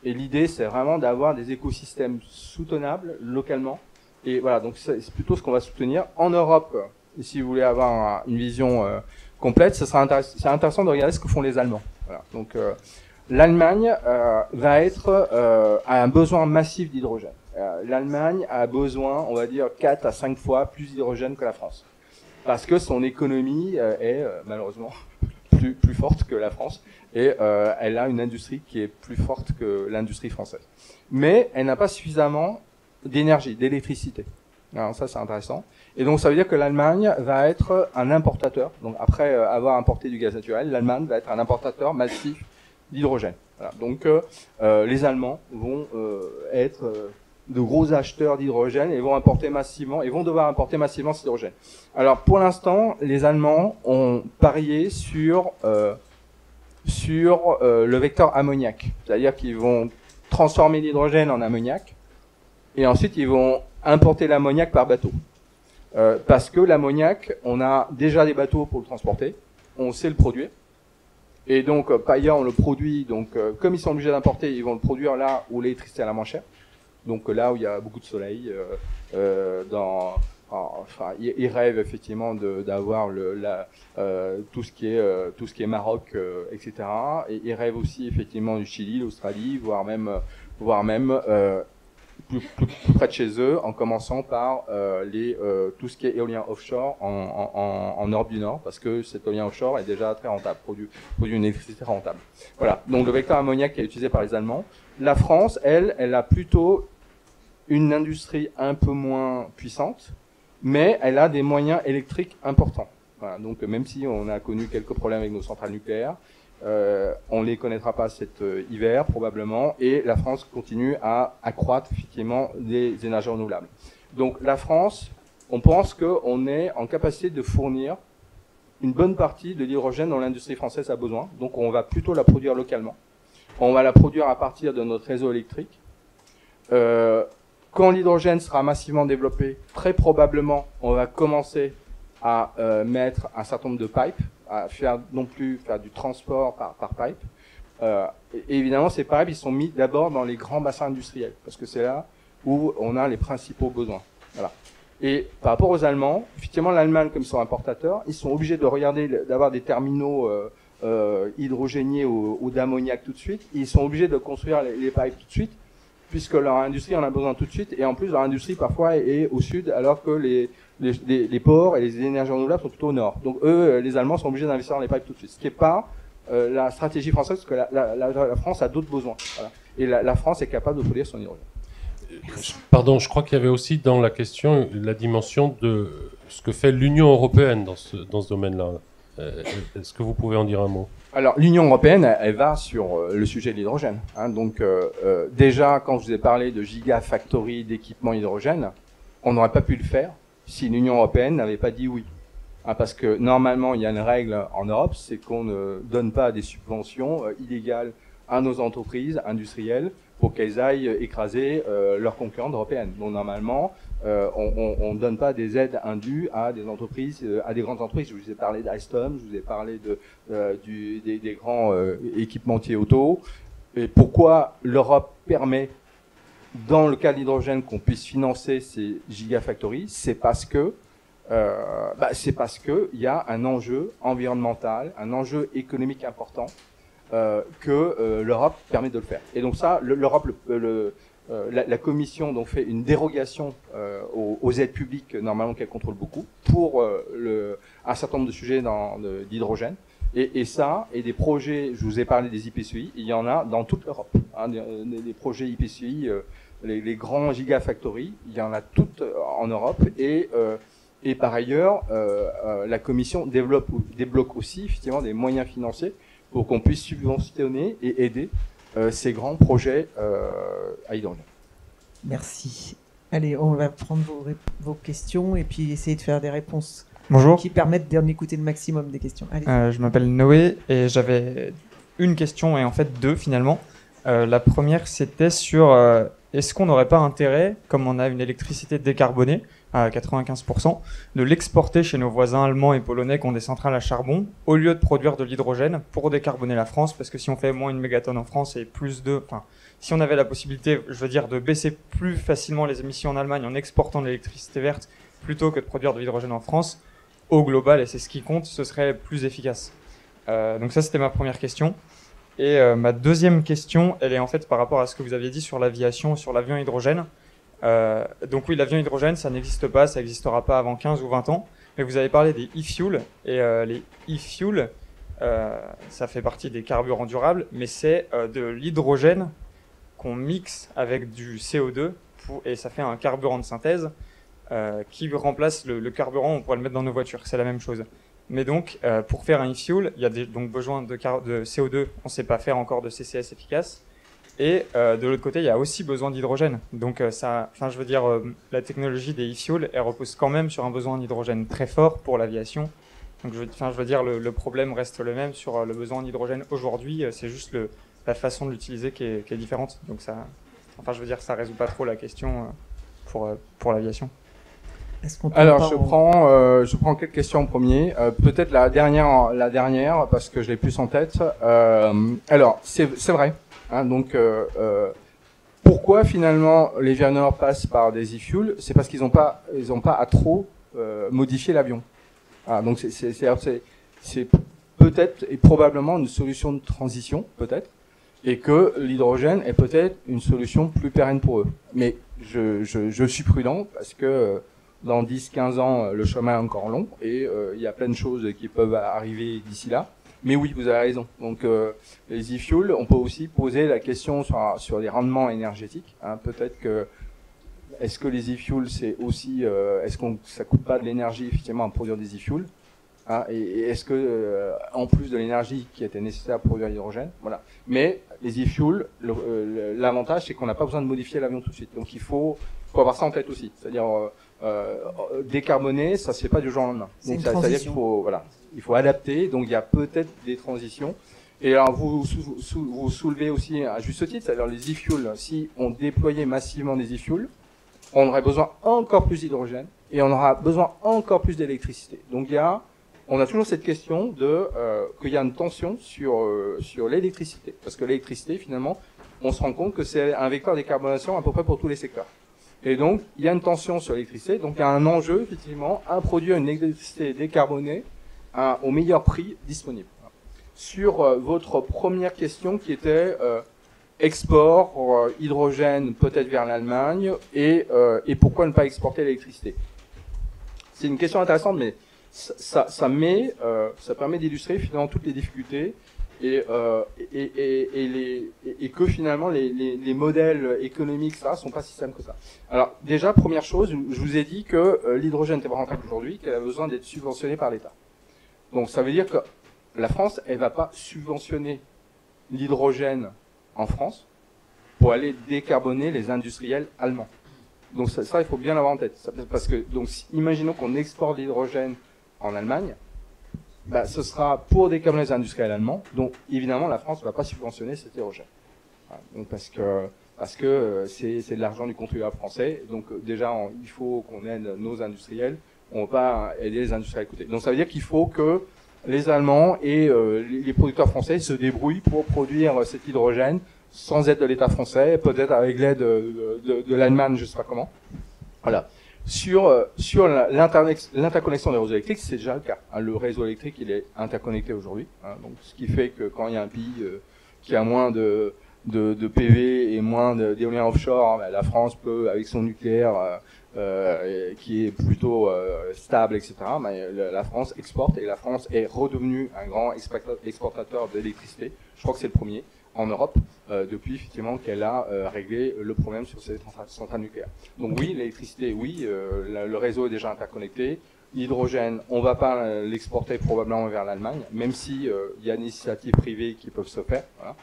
Et l'idée, c'est vraiment d'avoir des écosystèmes soutenables localement. Et voilà, donc c'est plutôt ce qu'on va soutenir en Europe. Et si vous voulez avoir une vision complète, c'est intéressant de regarder ce que font les Allemands. Voilà. Donc l'Allemagne va être a un besoin massif d'hydrogène. L'Allemagne a besoin, on va dire, 4 à 5 fois plus d'hydrogène que la France. Parce que son économie est malheureusement plus forte que la France. Et elle a une industrie qui est plus forte que l'industrie française. Mais elle n'a pas suffisamment d'énergie, d'électricité. Alors ça, c'est intéressant. Et donc, ça veut dire que l'Allemagne va être un importateur. Donc, après avoir importé du gaz naturel, l'Allemagne va être un importateur massif d'hydrogène. Voilà. Donc, les Allemands vont être de gros acheteurs d'hydrogène et vont devoir importer massivement cet hydrogène. Alors, pour l'instant, les Allemands ont parié sur le vecteur ammoniac. C'est-à-dire qu'ils vont transformer l'hydrogène en ammoniac et ensuite ils vont importer l'ammoniac par bateau. Parce que l'ammoniac, on a déjà des bateaux pour le transporter, on sait le produire. Et donc, ailleurs, on le produit. Donc, comme ils sont obligés d'importer, ils vont le produire là où l'électricité est la moins chère. Donc, là où il y a beaucoup de soleil, ils rêvent effectivement d'avoir tout ce qui est Maroc, etc. Et ils rêvent aussi effectivement du Chili, l'Australie, voire même plus près de chez eux, en commençant par tout ce qui est éolien offshore en Europe du Nord, parce que cet éolien offshore est déjà très rentable, produit une électricité rentable. Voilà. Donc le vecteur ammoniac est utilisé par les Allemands. La France, elle a plutôt une industrie un peu moins puissante, mais elle a des moyens électriques importants. Voilà, donc même si on a connu quelques problèmes avec nos centrales nucléaires, on les connaîtra pas cet hiver probablement, et la France continue à accroître effectivement des énergies renouvelables. Donc la France, on pense qu'on est en capacité de fournir une bonne partie de l'hydrogène dont l'industrie française a besoin, donc on va plutôt la produire localement. On va la produire à partir de notre réseau électrique. Quand l'hydrogène sera massivement développé, très probablement, on va commencer à mettre un certain nombre de pipes, à faire non plus faire du transport par pipe. Et évidemment, ces pipes, ils sont mis d'abord dans les grands bassins industriels, parce que c'est là où on a les principaux besoins. Voilà. Et par rapport aux Allemands, effectivement, l'Allemagne, comme ils sont importateurs, ils sont obligés de regarder, d'avoir des terminaux hydrogéniés ou d'ammoniac tout de suite. Ils sont obligés de construire les pipes tout de suite, puisque leur industrie en a besoin tout de suite, et en plus leur industrie parfois est au sud, alors que les ports et les énergies renouvelables sont plutôt au nord. Donc eux, les Allemands sont obligés d'investir dans les pipes tout de suite, ce qui n'est pas la stratégie française, parce que la France a d'autres besoins. Voilà. Et la France est capable de produire son hydrogène. Pardon, je crois qu'il y avait aussi dans la question la dimension de ce que fait l'Union européenne dans ce domaine-là. Est-ce que vous pouvez en dire un mot ? Alors, l'Union européenne, elle va sur le sujet de l'hydrogène. Hein. Donc, déjà, quand je vous ai parlé de gigafactory d'équipement hydrogène, on n'aurait pas pu le faire si l'Union européenne n'avait pas dit oui. Hein, parce que normalement, il y a une règle en Europe, c'est qu'on ne donne pas des subventions illégales à nos entreprises industrielles pour qu'elles aillent écraser leurs concurrentes européennes. Donc normalement, on ne donne pas des aides indues à des entreprises, à des grandes entreprises. Je vous ai parlé d'Alstom, je vous ai parlé des grands équipementiers auto. Et pourquoi l'Europe permet, dans le cas de l'hydrogène, qu'on puisse financer ces gigafactories? C'est parce que il y a un enjeu environnemental, un enjeu économique important que l'Europe permet de le faire. Et donc ça, l'Europe, la Commission donc fait une dérogation aux aides publiques normalement qu'elle contrôle beaucoup pour un certain nombre de sujets d'hydrogène. Et ça, et des projets, je vous ai parlé des IPCEI, il y en a dans toute l'Europe. Hein, des projets IPCEI, les grands gigafactories, il y en a toutes en Europe. Et par ailleurs, la Commission débloque aussi effectivement des moyens financiers pour qu'on puisse subventionner et aider ces grands projets à hydrogène. Merci. Allez, on va prendre vos questions et puis essayer de faire des réponses Bonjour. qui permettent d'en écouter le maximum des questions. Allez. Je m'appelle Noé et j'avais une question et en fait deux finalement. La première, c'était sur est-ce qu'on n'aurait pas intérêt, comme on a une électricité décarbonée à 95%, de l'exporter chez nos voisins allemands et polonais qui ont des centrales à charbon, au lieu de produire de l'hydrogène pour décarboner la France, parce que si on fait moins une mégatonne en France et si on avait la possibilité, je veux dire, de baisser plus facilement les émissions en Allemagne en exportant de l'électricité verte plutôt que de produire de l'hydrogène en France, au global, et c'est ce qui compte, ce serait plus efficace. Donc ça, c'était ma première question. Et ma deuxième question, elle est en fait par rapport à ce que vous aviez dit sur l'aviation, sur l'avion hydrogène. Donc oui, l'avion hydrogène, ça n'existe pas, ça n'existera pas avant 15 ou 20 ans. Mais vous avez parlé des e-fuels. Et les e-fuels, ça fait partie des carburants durables, mais c'est de l'hydrogène qu'on mixe avec du CO2 et ça fait un carburant de synthèse qui remplace le carburant. On pourrait le mettre dans nos voitures, c'est la même chose. Mais donc, pour faire un e-fuel, il y a donc besoin de CO2. On ne sait pas faire encore de CCS efficace. Et de l'autre côté, il y a aussi besoin d'hydrogène. Donc, la technologie des e-fuels, elle repose quand même sur un besoin d'hydrogène très fort pour l'aviation. Donc, le problème reste le même sur le besoin d'hydrogène aujourd'hui. C'est juste la façon de l'utiliser qui est différente. Donc, ça résout pas trop la question pour l'aviation. Alors, je prends quelques questions en premier. Peut-être la dernière, parce que je l'ai plus en tête. Alors, c'est vrai. Hein, donc, pourquoi finalement les avionneurs passent par des e-fuels? C'est parce qu'ils n'ont pas à trop modifier l'avion. Ah, donc c'est peut-être et probablement une solution de transition, peut-être, et que l'hydrogène est peut-être une solution plus pérenne pour eux. Mais je suis prudent parce que dans 10-15 ans, le chemin est encore long et il y a plein de choses qui peuvent arriver d'ici là. Mais oui, vous avez raison. Donc les e-fuels, on peut aussi poser la question sur les rendements énergétiques. Hein. Peut-être que est-ce que les e-fuels, c'est aussi ça coûte pas de l'énergie effectivement à produire des e-fuels, hein, et est-ce que en plus de l'énergie qui était nécessaire pour produire l'hydrogène, voilà. Mais les e-fuels, l'avantage c'est qu'on n'a pas besoin de modifier l'avion tout de suite. Donc il faut avoir ça en tête aussi. C'est-à-dire décarboner, ça se fait pas du jour au lendemain. Donc c'est-à-dire qu'il faut adapter. Donc il y a peut-être des transitions. Et alors vous soulevez aussi à juste titre, c'est-à-dire les e-fuels. Si on déployait massivement des e-fuels, on aurait besoin encore plus d'hydrogène et on aura besoin encore plus d'électricité. Donc on a toujours cette question qu'il y a une tension sur l'électricité, parce que l'électricité finalement, on se rend compte que c'est un vecteur de décarbonation à peu près pour tous les secteurs. Et donc il y a une tension sur l'électricité, donc il y a un enjeu effectivement à produire une électricité décarbonée au meilleur prix disponible. Sur votre première question qui était export, hydrogène peut-être vers l'Allemagne et pourquoi ne pas exporter l'électricité. C'est une question intéressante, mais ça permet d'illustrer finalement toutes les difficultés et que finalement les modèles économiques sont pas si simples que ça. Alors déjà première chose, je vous ai dit que l'hydrogène n'est pas rentable aujourd'hui, qu'elle a besoin d'être subventionnée par l'État. Donc ça veut dire que la France, elle va pas subventionner l'hydrogène en France pour aller décarboner les industriels allemands. Donc ça il faut bien l'avoir en tête. Parce que, donc, imaginons qu'on exporte l'hydrogène en Allemagne, ce sera pour décarboner les industriels allemands. Donc évidemment, la France ne va pas subventionner cet hydrogène. Voilà. Donc, parce que c'est de l'argent du contribuable français. Donc déjà, il faut qu'on aide nos industriels. On ne va pas aider les industriels à côté. Donc ça veut dire qu'il faut que les Allemands et les producteurs français se débrouillent pour produire cet hydrogène sans aide de l'État français, peut-être avec l'aide de l'Allemagne, je ne sais pas comment. Voilà. Sur l'interconnexion des réseaux électriques, c'est déjà le cas. Le réseau électrique, il est interconnecté aujourd'hui. Donc, ce qui fait que quand il y a un pays qui a moins de PV et moins d'éolien offshore, la France peut, avec son nucléaire qui est plutôt stable, etc., la France exporte, et la France est redevenue un grand exportateur d'électricité. Je crois que c'est le premier en Europe, depuis effectivement qu'elle a réglé le problème sur ces centrales nucléaires. Donc oui, l'électricité, oui, le réseau est déjà interconnecté. L'hydrogène, on ne va pas l'exporter probablement vers l'Allemagne, même si il y a des initiatives privées qui peuvent se faire. Voilà.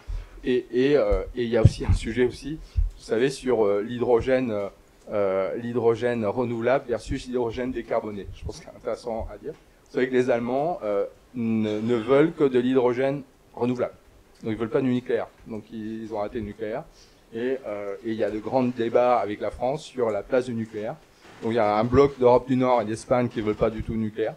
Et il y a aussi un sujet aussi, vous savez, sur l'hydrogène renouvelable versus l'hydrogène décarboné. Je pense que c'est intéressant à dire. Vous savez que les Allemands ne veulent que de l'hydrogène renouvelable. Donc ils veulent pas du nucléaire. Donc ils ont arrêté le nucléaire. Et il y a de grands débats avec la France sur la place du nucléaire. Donc il y a un bloc d'Europe du Nord et d'Espagne qui veulent pas du tout le nucléaire.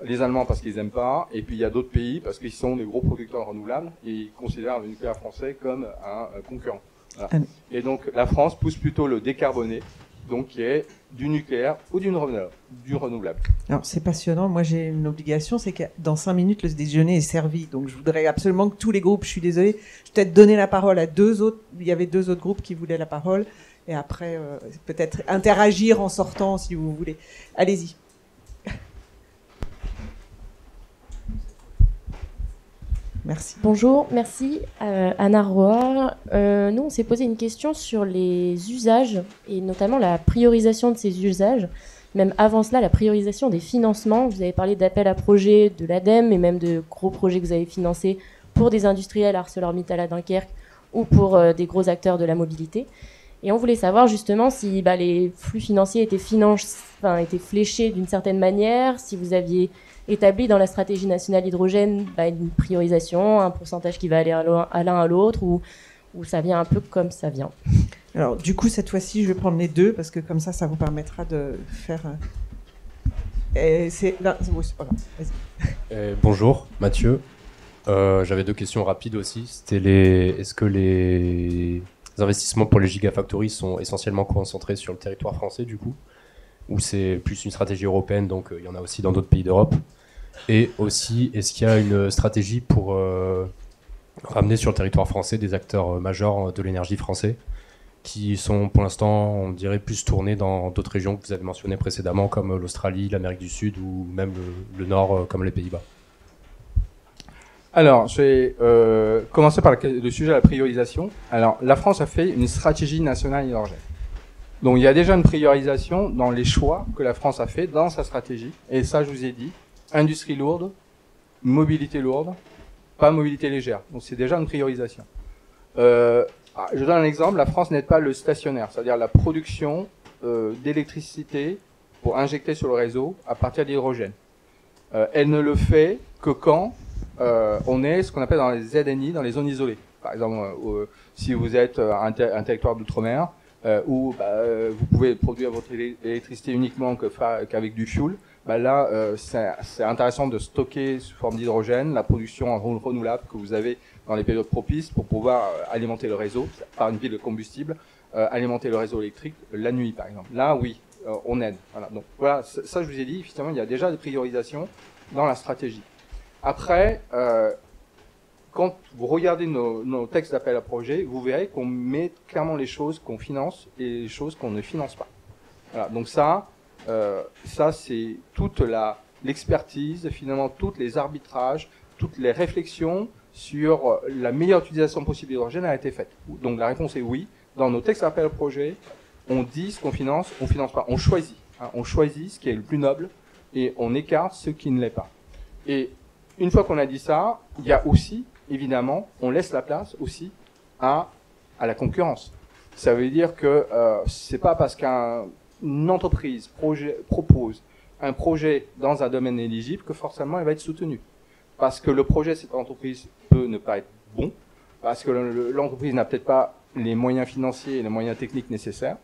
Les Allemands parce qu'ils aiment pas, et puis il y a d'autres pays parce qu'ils sont des gros producteurs renouvelables et ils considèrent le nucléaire français comme un concurrent. Voilà. Et donc la France pousse plutôt le décarboné, donc qui est du nucléaire ou du renouvelable. Alors c'est passionnant. Moi j'ai une obligation, c'est que dans 5 minutes le déjeuner est servi. Donc je voudrais absolument que tous les groupes, je suis désolée, je vais peut-être donner la parole à 2 autres. Il y avait 2 autres groupes qui voulaient la parole, et après peut-être interagir en sortant si vous voulez. Allez-y. Merci. Bonjour, merci. Anna Roa. Nous, on s'est posé une question sur les usages et notamment la priorisation de ces usages. Même avant cela, la priorisation des financements. Vous avez parlé d'appels à projets de l'ADEME et même de gros projets que vous avez financés pour des industriels ArcelorMittal à Dunkerque ou pour des gros acteurs de la mobilité. Et on voulait savoir justement si les flux financiers étaient fléchés d'une certaine manière, si vous aviez établi dans la stratégie nationale hydrogène une priorisation, un pourcentage qui va aller à l'un à l'autre, ou ça vient un peu comme ça vient. Alors du coup cette fois-ci je vais prendre les 2 parce que comme ça vous permettra de faire... c'est pas grave. Vas-y. Bonjour Mathieu, j'avais 2 questions rapides aussi. C'était est-ce que les investissements pour les gigafactories sont essentiellement concentrés sur le territoire français du coup, ou c'est plus une stratégie européenne, donc il y en a aussi dans d'autres pays d'Europe? Et aussi, est-ce qu'il y a une stratégie pour ramener sur le territoire français des acteurs majeurs de l'énergie français qui sont pour l'instant, on dirait, plus tournés dans d'autres régions que vous avez mentionnées précédemment, comme l'Australie, l'Amérique du Sud ou même le Nord, comme les Pays-Bas? Alors, je vais commencer par le sujet de la priorisation. Alors, la France a fait une stratégie nationale hydrogène. Donc, il y a déjà une priorisation dans les choix que la France a fait dans sa stratégie. Et ça, je vous ai dit, industrie lourde, mobilité lourde, pas mobilité légère. Donc, c'est déjà une priorisation. Je donne un exemple. La France n'aide pas le stationnaire, c'est-à-dire la production d'électricité pour injecter sur le réseau à partir d'hydrogène. Elle ne le fait que quand on est ce qu'on appelle dans les ZNI, dans les zones isolées. Par exemple, si vous êtes un territoire d'outre-mer, où vous pouvez produire votre électricité uniquement qu'avec du fuel, là, c'est intéressant de stocker sous forme d'hydrogène la production en renouvelable que vous avez dans les périodes propices pour pouvoir alimenter le réseau par une pile de combustible, alimenter le réseau électrique la nuit, par exemple. Là, oui, on aide. Voilà. Donc voilà, ça je vous ai dit, effectivement, il y a déjà des priorisations dans la stratégie. Après, quand vous regardez nos textes d'appel à projet, vous verrez qu'on met clairement les choses qu'on finance et les choses qu'on ne finance pas. Voilà, donc ça c'est toute l'expertise, finalement, tous les arbitrages, toutes les réflexions sur la meilleure utilisation possible de l'hydrogène a été faite. Donc la réponse est oui. Dans nos textes d'appel à projet, on dit ce qu'on finance pas. On choisit. On choisit ce qui est le plus noble et on écarte ce qui ne l'est pas. Et une fois qu'on a dit ça, il y a aussi, évidemment, on laisse la place aussi à la concurrence. Ça veut dire que c'est pas parce qu'une entreprise propose un projet dans un domaine éligible que forcément elle va être soutenue. parce que le projet de cette entreprise peut ne pas être bon, parce que l'entreprise n'a peut-être pas les moyens financiers et les moyens techniques nécessaires,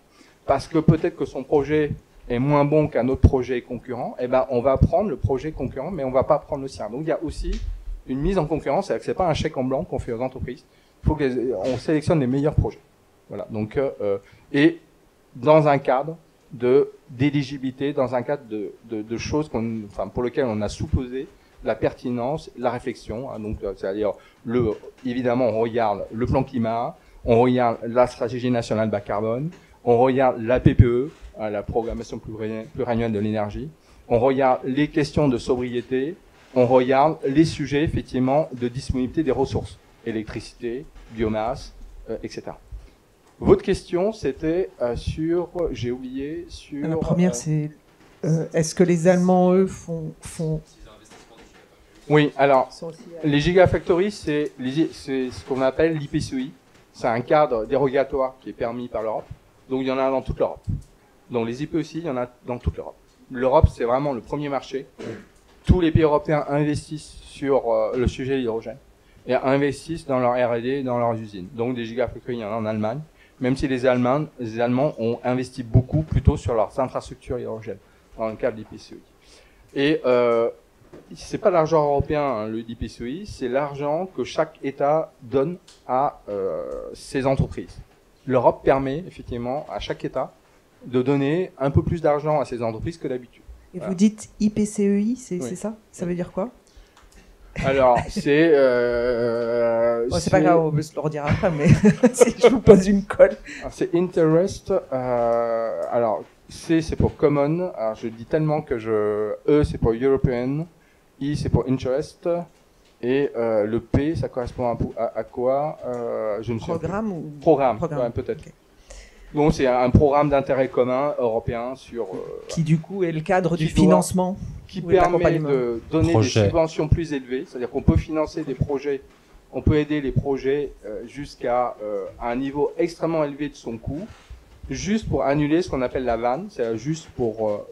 parce que peut-être que son projet est moins bon qu'un autre projet concurrent, eh ben on va prendre le projet concurrent, mais on va pas prendre le sien. Donc il y a aussi une mise en concurrence, c'est-à-dire que c'est pas un chèque en blanc qu'on fait aux entreprises. Il faut qu'on sélectionne les meilleurs projets. Voilà. Donc et dans un cadre d'éligibilité, dans un cadre de choses pour lesquelles on a supposé la pertinence, la réflexion. Hein, donc c'est-à-dire évidemment on regarde le plan climat, on regarde la stratégie nationale bas carbone, on regarde la PPE, la programmation pluriannuelle de l'énergie, on regarde les questions de sobriété, on regarde les sujets effectivement de disponibilité des ressources, électricité, biomasse, etc. Votre question, c'était sur, j'ai oublié, sur... La première, c'est est-ce que les Allemands, eux, font... Oui, alors, les gigafactories, c'est ce qu'on appelle l'IPCEI. C'est un cadre dérogatoire qui est permis par l'Europe. Donc, il y en a dans toute l'Europe. Donc, les IPCEI, il y en a dans toute l'Europe. L'Europe, c'est vraiment le premier marché. Tous les pays européens investissent sur le sujet de l'hydrogène et investissent dans leur R&D, dans leurs usines. Donc, des gigafactories, il y en a en Allemagne. Même si les Allemands ont investi beaucoup plutôt sur leurs infrastructures hydrogène dans le cadre de l'IPCEI. Et c'est pas l'argent européen, hein, le IPCEI, c'est l'argent que chaque État donne à ses entreprises. L'Europe permet effectivement à chaque État de donner un peu plus d'argent à ses entreprises que d'habitude. Et vous dites IPCEI, c'est ça? Ça veut dire quoi? Alors, c'est... c'est pas grave, on peut se le redire après, mais si je vous pose une colle. C'est Interest. Alors, C, c'est pour Common. Alors, je dis tellement que E, c'est pour European. I, c'est pour Interest. Et le P, ça correspond à quoi? Je me souviens. Programme ou... Programme. Ouais, peut-être. Okay. Donc, c'est un programme d'intérêt commun européen sur... qui, du coup, est le cadre du financement. Qui permet de donner des subventions plus élevées. C'est-à-dire qu'on peut financer des projets, on peut aider les projets jusqu'à un niveau extrêmement élevé de son coût, juste pour annuler ce qu'on appelle la vanne, c'est-à-dire juste pour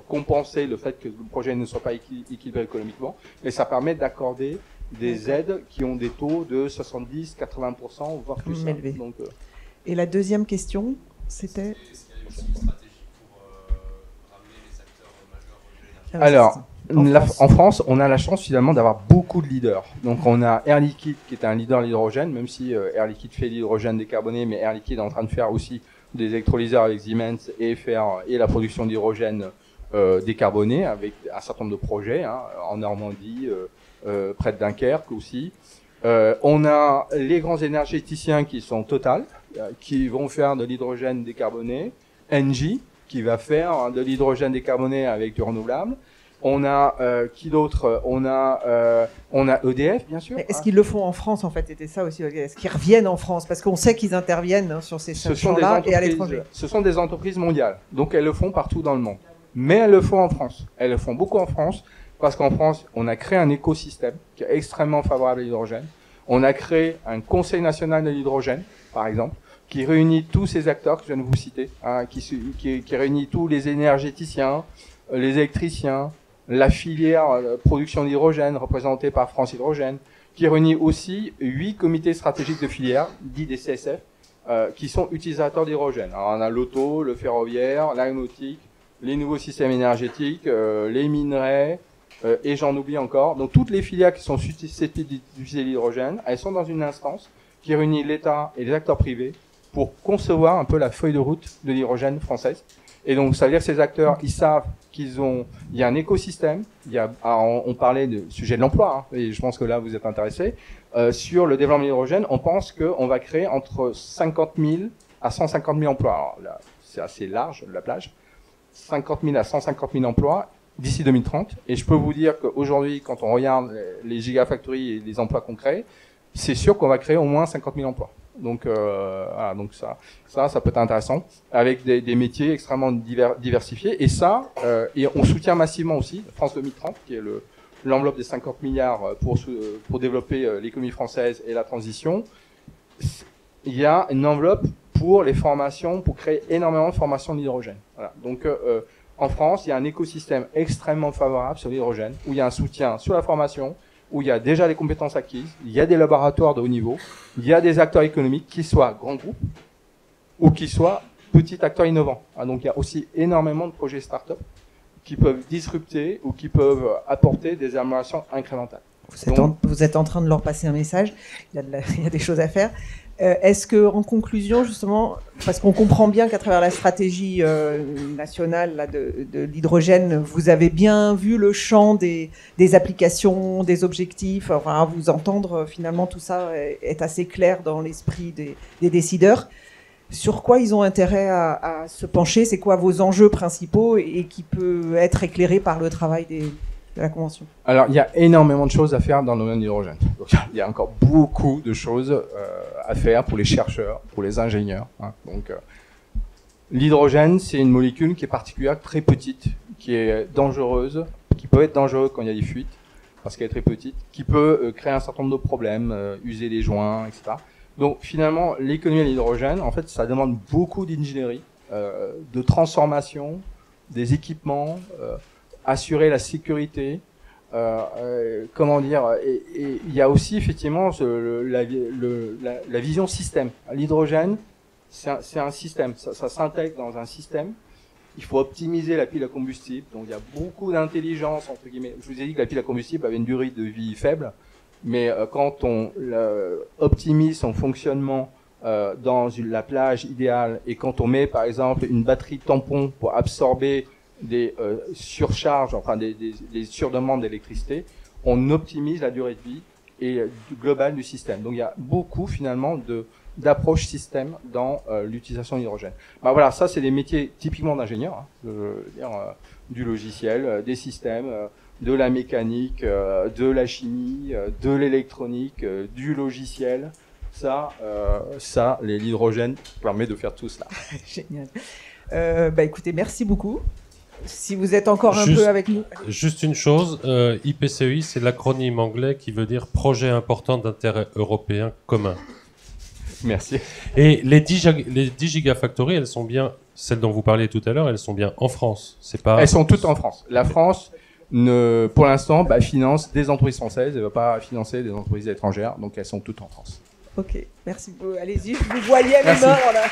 compenser le fait que le projet ne soit pas équilibré économiquement. Mais ça permet d'accorder des aides qui ont des taux de 70, 80%, voire plus. Donc, et la deuxième question, c'était... Alors, en France, on a la chance finalement d'avoir beaucoup de leaders. Donc, on a Air Liquide qui est un leader de l'hydrogène, même si Air Liquide fait l'hydrogène décarboné, mais Air Liquide est en train de faire aussi des électrolyseurs avec Siemens et la production d'hydrogène décarboné avec un certain nombre de projets en Normandie, près de Dunkerque aussi. On a les grands énergéticiens qui sont Total, qui vont faire de l'hydrogène décarboné, Engie qui va faire de l'hydrogène décarboné avec du renouvelable. On a qui d'autre? On a EDF, bien sûr. Est-ce qu'ils le font en France, en fait? C'était ça aussi. Est-ce qu'ils reviennent en France? Parce qu'on sait qu'ils interviennent sur ces champs-là et à l'étranger. Ce sont des entreprises mondiales. Donc, elles le font partout dans le monde. Mais elles le font en France. Elles le font beaucoup en France parce qu'en France, on a créé un écosystème qui est extrêmement favorable à l'hydrogène. On a créé un Conseil national de l'hydrogène, par exemple, qui réunit tous ces acteurs que je viens de vous citer, qui réunit tous les énergéticiens, les électriciens, la filière production d'hydrogène représentée par France Hydrogène, qui réunit aussi 8 comités stratégiques de filière, dits des CSF, qui sont utilisateurs d'hydrogène. Alors on a l'auto, le ferroviaire, l'aéronautique, les nouveaux systèmes énergétiques, les minerais, et j'en oublie encore. Donc toutes les filières qui sont susceptibles d'utiliser l'hydrogène, elles sont dans une instance qui réunit l'État et les acteurs privés pour concevoir un peu la feuille de route de l'hydrogène française. Et donc, ça veut dire que ces acteurs, ils savent il y a un écosystème, on parlait du sujet de l'emploi, et je pense que là, vous êtes intéressés, sur le développement de l'hydrogène, on pense qu'on va créer entre 50 000 à 150 000 emplois. Alors là, c'est assez large, la plage. 50 000 à 150 000 emplois d'ici 2030. Et je peux vous dire qu'aujourd'hui, quand on regarde les gigafactories et les emplois qu'on crée, c'est sûr qu'on va créer au moins 50 000 emplois. Donc, voilà, donc ça peut être intéressant, avec des métiers extrêmement diversifiés. Et ça, et on soutient massivement aussi France 2030, qui est l'enveloppe des 50 milliards pour développer l'économie française et la transition. Il y a une enveloppe pour les formations, pour créer énormément de formations d'hydrogène. Voilà. Donc, En France, il y a un écosystème extrêmement favorable sur l'hydrogène, où il y a un soutien sur la formation, où il y a déjà les compétences acquises, il y a des laboratoires de haut niveau, il y a des acteurs économiques, qui soient grands groupes ou qui soient petits acteurs innovants. Donc il y a aussi énormément de projets start-up qui peuvent disrupter ou qui peuvent apporter des améliorations incrémentales. Vous êtes en train de leur passer un message, il y a des choses à faire. Est-ce que, en conclusion, justement, parce qu'on comprend bien qu'à travers la stratégie nationale là, de l'hydrogène, vous avez bien vu le champ des applications, des objectifs, enfin, à vous entendre, finalement, tout ça est assez clair dans l'esprit des décideurs. Sur quoi ils ont intérêt à se pencher? C'est quoi vos enjeux principaux et qui peut être éclairé par le travail de la Convention? Alors, il y a énormément de choses à faire dans le domaine de l'hydrogène. Donc, il y a encore beaucoup de choses à faire pour les chercheurs, pour les ingénieurs. Donc, l'hydrogène, c'est une molécule qui est particulière, très petite, qui est dangereuse, qui peut être dangereuse quand il y a des fuites, parce qu'elle est très petite, qui peut créer un certain nombre de problèmes, user les joints, etc. Donc, finalement, l'économie de l'hydrogène, en fait, ça demande beaucoup d'ingénierie, de transformation, des équipements, assurer la sécurité, comment dire, et il y a aussi effectivement la vision système. L'hydrogène, c'est un système, ça s'intègre dans un système. Il faut optimiser la pile à combustible, donc il y a beaucoup d'intelligence entre guillemets. Je vous ai dit que la pile à combustible avait une durée de vie faible, mais quand on optimise son fonctionnement dans la plage idéale, et quand on met par exemple une batterie tampon pour absorber des surcharges, enfin des surdemandes d'électricité, on optimise la durée de vie et globale du système. Donc il y a beaucoup finalement d'approches système dans l'utilisation de l'hydrogène. Bah voilà, ça c'est des métiers typiquement d'ingénieurs, du logiciel, des systèmes, de la mécanique, de la chimie, de l'électronique, du logiciel. Ça, l'hydrogène permet de faire tout cela. Génial. Écoutez, merci beaucoup. Si vous êtes encore un peu avec nous. Juste une chose, IPCEI, c'est l'acronyme anglais qui veut dire Projet important d'intérêt européen commun. Merci. Et les 10 gigafactories, elles sont bien, celles dont vous parliez tout à l'heure, elles sont bien en France. C'est pas... Elles sont toutes en France. La France, pour l'instant, finance des entreprises françaises. Elle ne va pas financer des entreprises étrangères. Donc elles sont toutes en France. Ok, merci. Allez-y, je vous voyais les mains là.